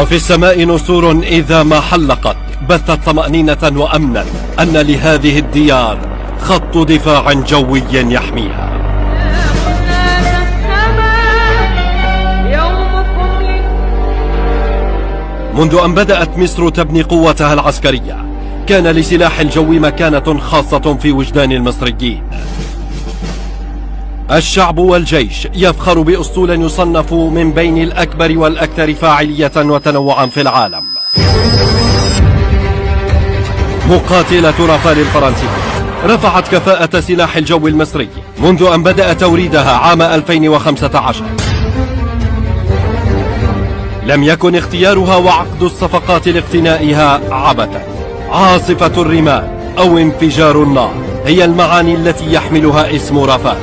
وفي السماء نسور إذا ما حلقت بثت طمأنينة وأمنا أن لهذه الديار خط دفاع جوي يحميها. منذ أن بدأت مصر تبني قوتها العسكرية كان لسلاح الجو مكانة خاصة في وجدان المصريين. الشعب والجيش يفخر بأسطول يصنف من بين الأكبر والأكثر فاعلية وتنوعا في العالم. مقاتلة رافال الفرنسية رفعت كفاءة سلاح الجو المصري منذ أن بدأ توريدها عام 2015. لم يكن اختيارها وعقد الصفقات لاقتنائها عبثا. عاصفة الرمال أو انفجار النار هي المعاني التي يحملها اسم رافال.